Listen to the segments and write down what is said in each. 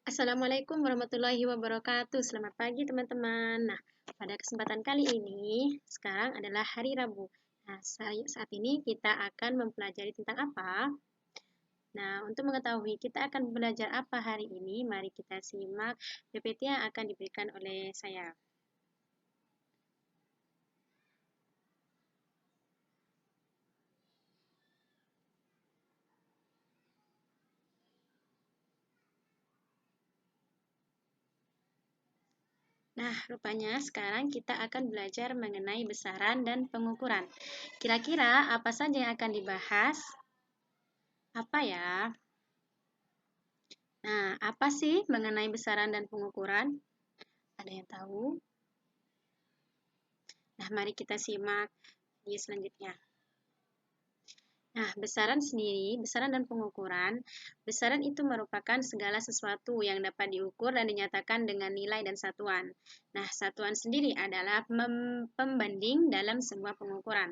Assalamualaikum warahmatullahi wabarakatuh. Selamat pagi teman-teman. Nah, pada kesempatan kali ini, sekarang adalah hari Rabu. Nah, saat ini kita akan mempelajari tentang apa? Nah, untuk mengetahui kita akan belajar apa hari ini, mari kita simak PPT yang akan diberikan oleh saya. Nah, rupanya sekarang kita akan belajar mengenai besaran dan pengukuran. Kira-kira apa saja yang akan dibahas? Apa ya? Nah, apa sih mengenai besaran dan pengukuran? Ada yang tahu? Nah, mari kita simak di selanjutnya. Nah, besaran sendiri, besaran dan pengukuran. Besaran itu merupakan segala sesuatu yang dapat diukur dan dinyatakan dengan nilai dan satuan. Nah, satuan sendiri adalah pembanding dalam sebuah pengukuran.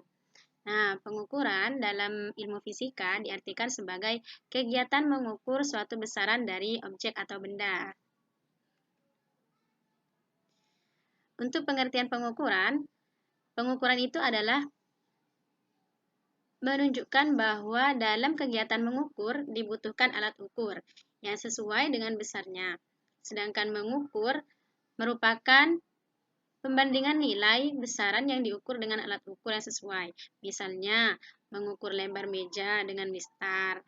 Nah, pengukuran dalam ilmu fisika diartikan sebagai kegiatan mengukur suatu besaran dari objek atau benda. Untuk pengertian pengukuran, pengukuran itu adalah menunjukkan bahwa dalam kegiatan mengukur dibutuhkan alat ukur yang sesuai dengan besarnya. Sedangkan mengukur merupakan pembandingan nilai besaran yang diukur dengan alat ukur yang sesuai. Misalnya, mengukur lebar meja dengan mistar,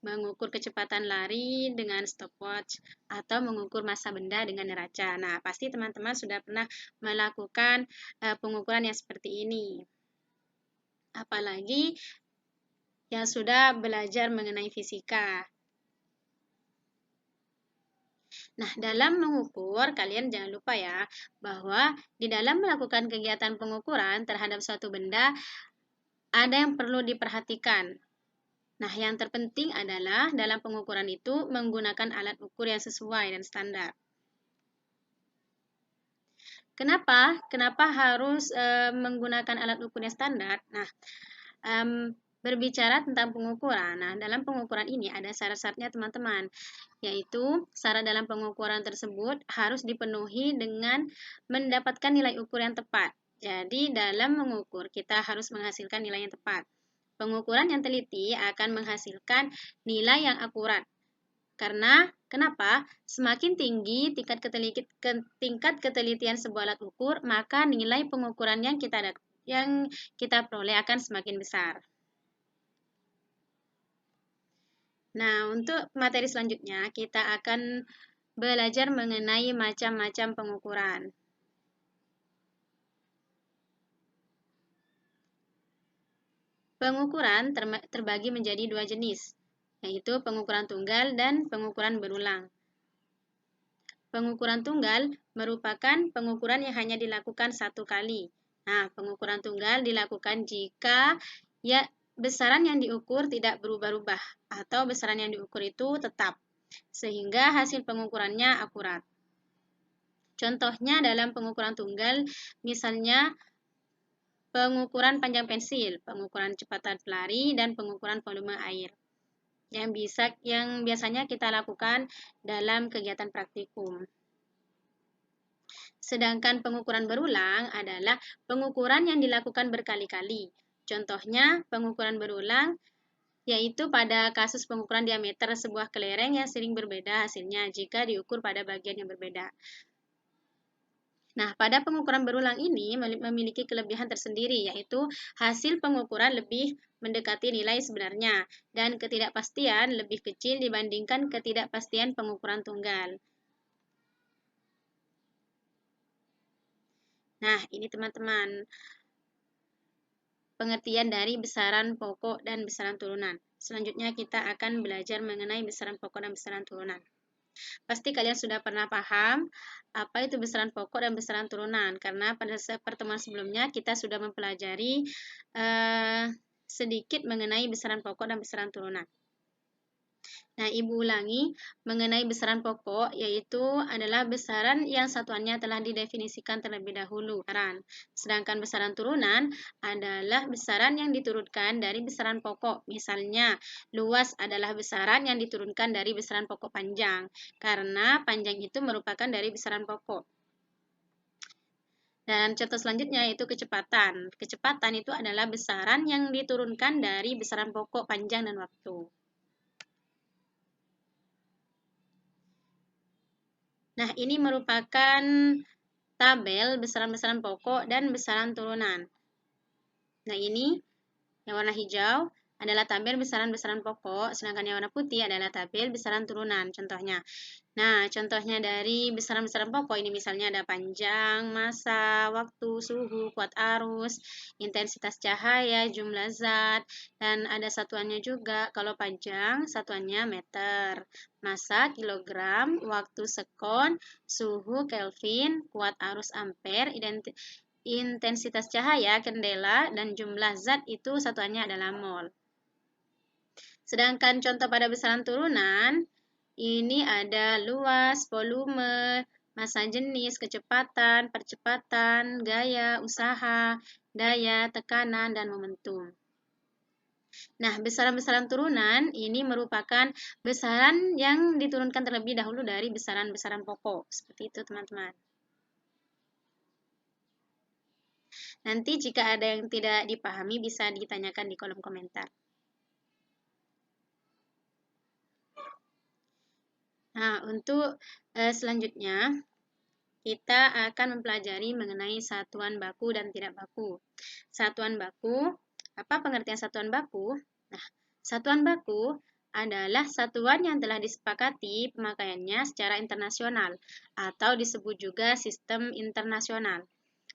mengukur kecepatan lari dengan stopwatch, atau mengukur massa benda dengan neraca. Nah, pasti teman-teman sudah pernah melakukan pengukuran yang seperti ini. Apalagi yang sudah belajar mengenai fisika. Nah, dalam mengukur, kalian jangan lupa ya, bahwa di dalam melakukan kegiatan pengukuran terhadap suatu benda, ada yang perlu diperhatikan. Nah, yang terpenting adalah dalam pengukuran itu menggunakan alat ukur yang sesuai dan standar. Kenapa? Kenapa harus menggunakan alat ukur yang standar? Nah, berbicara tentang pengukuran. Nah, dalam pengukuran ini ada syarat-syaratnya teman-teman, yaitu syarat dalam pengukuran tersebut harus dipenuhi dengan mendapatkan nilai ukur yang tepat. Jadi, dalam mengukur kita harus menghasilkan nilai yang tepat. Pengukuran yang teliti akan menghasilkan nilai yang akurat. Karena kenapa? Semakin tinggi tingkat ketelitian sebuah alat ukur, maka nilai pengukuran yang kita peroleh akan semakin besar. Nah, untuk materi selanjutnya kita akan belajar mengenai macam-macam pengukuran. Pengukuran terbagi menjadi dua jenis, yaitu pengukuran tunggal dan pengukuran berulang. Pengukuran tunggal merupakan pengukuran yang hanya dilakukan satu kali. Nah, pengukuran tunggal dilakukan jika besaran yang diukur tidak berubah-ubah atau besaran yang diukur itu tetap, sehingga hasil pengukurannya akurat. Contohnya dalam pengukuran tunggal, misalnya pengukuran panjang pensil, pengukuran kecepatan pelari, dan pengukuran volume air yang biasanya kita lakukan dalam kegiatan praktikum. Sedangkan pengukuran berulang adalah pengukuran yang dilakukan berkali-kali. Contohnya, pengukuran berulang yaitu pada kasus pengukuran diameter sebuah kelereng yang sering berbeda hasilnya jika diukur pada bagian yang berbeda. Nah, pada pengukuran berulang ini memiliki kelebihan tersendiri, yaitu hasil pengukuran lebih mendekati nilai sebenarnya, dan ketidakpastian lebih kecil dibandingkan ketidakpastian pengukuran tunggal. Nah, ini teman-teman, pengertian dari besaran pokok dan besaran turunan. Selanjutnya kita akan belajar mengenai besaran pokok dan besaran turunan. Pasti kalian sudah pernah paham apa itu besaran pokok dan besaran turunan, karena pada pertemuan sebelumnya kita sudah mempelajari sedikit mengenai besaran pokok dan besaran turunan. Nah, Ibu ulangi mengenai besaran pokok, yaitu adalah besaran yang satuannya telah didefinisikan terlebih dahulu. Sedangkan besaran turunan adalah besaran yang diturunkan dari besaran pokok. Misalnya, luas adalah besaran yang diturunkan dari besaran pokok panjang, karena panjang itu merupakan dari besaran pokok. Dan contoh selanjutnya yaitu kecepatan. Kecepatan itu adalah besaran yang diturunkan dari besaran pokok panjang dan waktu. Nah, ini merupakan tabel besaran-besaran pokok dan besaran turunan. Nah, ini yang warna hijau adalah tabel besaran-besaran pokok, sedangkan yang warna putih adalah tabel besaran turunan, contohnya. Nah, contohnya dari besaran-besaran pokok ini misalnya ada panjang, massa, waktu, suhu, kuat arus, intensitas cahaya, jumlah zat, dan ada satuannya juga. Kalau panjang, satuannya meter, massa kilogram, waktu sekon, suhu Kelvin, kuat arus ampere, intensitas cahaya kandela, dan jumlah zat itu satuannya adalah mol. Sedangkan contoh pada besaran turunan, ini ada luas, volume, massa jenis, kecepatan, percepatan, gaya, usaha, daya, tekanan, dan momentum. Nah, besaran-besaran turunan ini merupakan besaran yang diturunkan terlebih dahulu dari besaran-besaran pokok. Seperti itu, teman-teman. Nanti jika ada yang tidak dipahami bisa ditanyakan di kolom komentar. Nah, untuk selanjutnya kita akan mempelajari mengenai satuan baku dan tidak baku. Satuan baku, apa pengertian satuan baku? Nah, satuan baku adalah satuan yang telah disepakati pemakaiannya secara internasional atau disebut juga sistem internasional.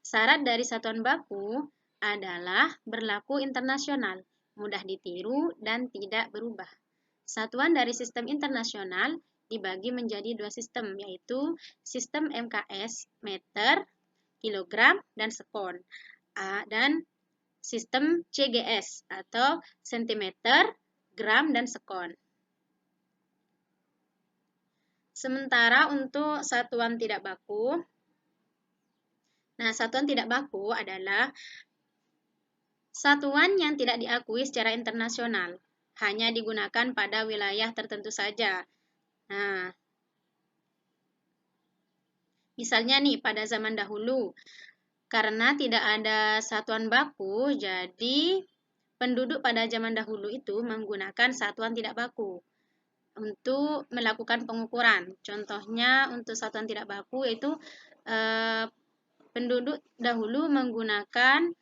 Syarat dari satuan baku adalah berlaku internasional, mudah ditiru, dan tidak berubah. Satuan dari sistem internasional dibagi menjadi dua sistem, yaitu sistem MKS, meter, kilogram, dan sekon, dan sistem CGS atau sentimeter, gram, dan sekon. Sementara untuk satuan tidak baku, nah satuan tidak baku adalah satuan yang tidak diakui secara internasional, hanya digunakan pada wilayah tertentu saja. Nah, misalnya nih pada zaman dahulu, karena tidak ada satuan baku, jadi penduduk pada zaman dahulu itu menggunakan satuan tidak baku untuk melakukan pengukuran. Contohnya untuk satuan tidak baku yaitu penduduk dahulu menggunakan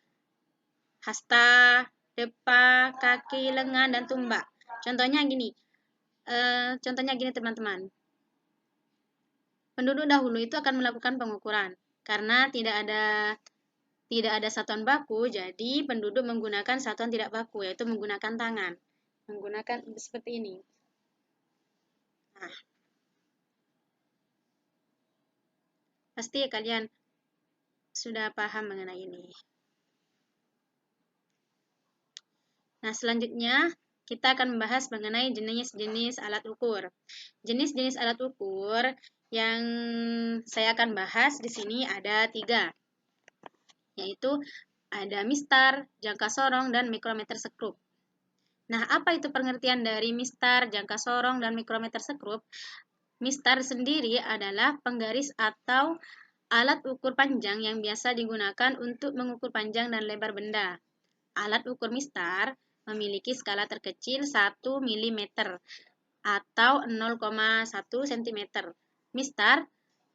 hasta, depa, kaki, lengan, dan tumbak. Contohnya gini, teman-teman. Penduduk dahulu itu akan melakukan pengukuran karena tidak ada satuan baku, jadi penduduk menggunakan satuan tidak baku, yaitu menggunakan tangan. Menggunakan seperti ini. Nah, pasti kalian sudah paham mengenai ini. Nah, selanjutnya kita akan membahas mengenai jenis-jenis alat ukur. Jenis-jenis alat ukur yang saya akan bahas di sini ada 3, yaitu ada mistar, jangka sorong, dan mikrometer sekrup. Nah, apa itu pengertian dari mistar, jangka sorong, dan mikrometer sekrup? Mistar sendiri adalah penggaris atau alat ukur panjang yang biasa digunakan untuk mengukur panjang dan lebar benda. Alat ukur mistar memiliki skala terkecil 1 mm atau 0,1 cm. Mistar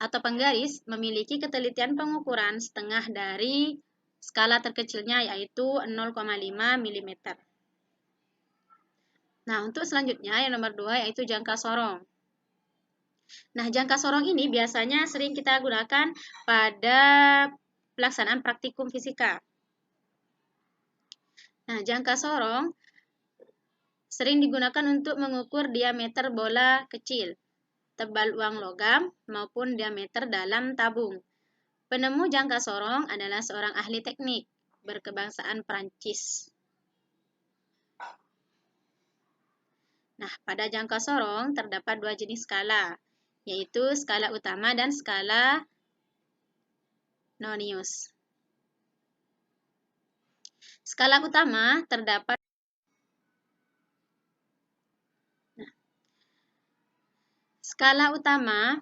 atau penggaris memiliki ketelitian pengukuran setengah dari skala terkecilnya yaitu 0,5 mm. Nah, untuk selanjutnya yang nomor 2 yaitu jangka sorong. Nah, jangka sorong ini biasanya sering kita gunakan pada pelaksanaan praktikum fisika. Nah, jangka sorong sering digunakan untuk mengukur diameter bola kecil, tebal uang logam, maupun diameter dalam tabung. Penemu jangka sorong adalah seorang ahli teknik berkebangsaan Prancis. Nah, pada jangka sorong terdapat dua jenis skala, yaitu skala utama dan skala nonius. Skala utama terdapat skala utama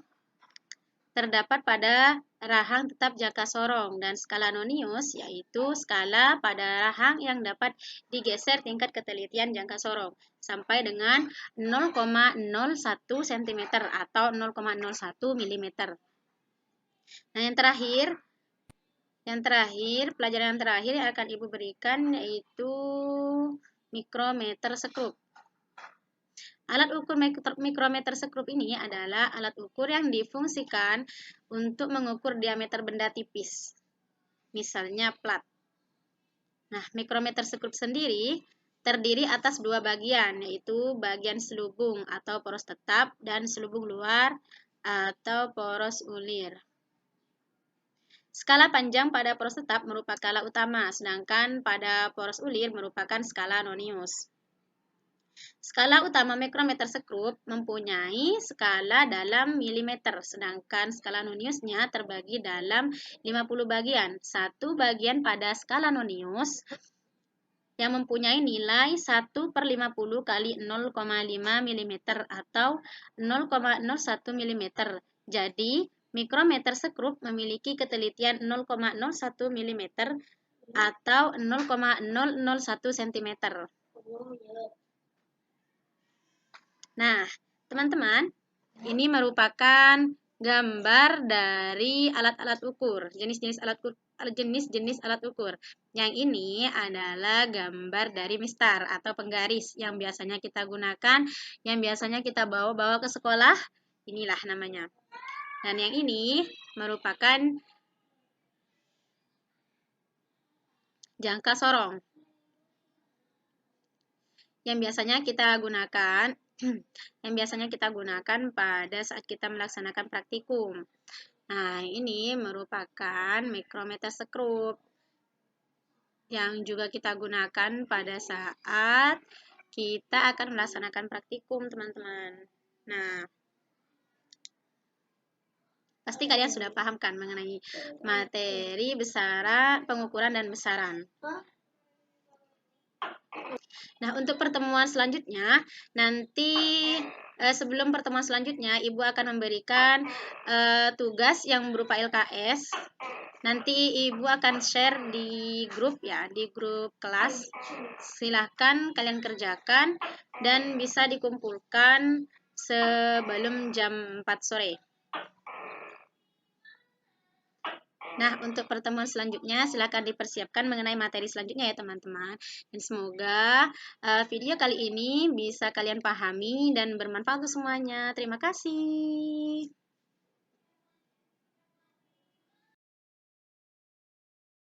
terdapat pada rahang tetap jangka sorong, dan skala nonius yaitu skala pada rahang yang dapat digeser tingkat ketelitian jangka sorong sampai dengan 0,01 cm atau 0,01 mm. Nah, pelajaran yang terakhir yang akan Ibu berikan yaitu mikrometer sekrup. Alat ukur mikrometer sekrup ini adalah alat ukur yang difungsikan untuk mengukur diameter benda tipis, misalnya plat. Nah, mikrometer sekrup sendiri terdiri atas dua bagian, yaitu bagian selubung atau poros tetap dan selubung luar atau poros ulir. Skala panjang pada poros tetap merupakan skala utama, sedangkan pada poros ulir merupakan skala nonius. Skala utama mikrometer sekrup mempunyai skala dalam milimeter, sedangkan skala noniusnya terbagi dalam 50 bagian. Satu bagian pada skala nonius yang mempunyai nilai 1/50 kali 0,5 mm atau 0,01 mm. Jadi, mikrometer sekrup memiliki ketelitian 0,01 mm atau 0,001 cm. Nah, teman-teman, ini merupakan gambar dari alat-alat ukur, jenis-jenis alat ukur. Yang ini adalah gambar dari mistar atau penggaris yang biasanya kita gunakan, yang biasanya kita bawa ke sekolah. Inilah namanya. Dan yang ini merupakan jangka sorong yang biasanya kita gunakan pada saat kita melaksanakan praktikum. Nah, ini merupakan mikrometer sekrup yang juga kita gunakan pada saat kita akan melaksanakan praktikum, teman-teman. Nah, pasti kalian sudah paham kan mengenai materi besaran, pengukuran dan besaran. Nah, untuk pertemuan selanjutnya, nanti sebelum pertemuan selanjutnya, Ibu akan memberikan tugas yang berupa LKS. Nanti Ibu akan share di grup ya, di grup kelas. Silahkan kalian kerjakan dan bisa dikumpulkan sebelum jam 4 sore. Nah, untuk pertemuan selanjutnya, silakan dipersiapkan mengenai materi selanjutnya ya teman-teman. Dan semoga video kali ini bisa kalian pahami dan bermanfaat untuk semuanya. Terima kasih.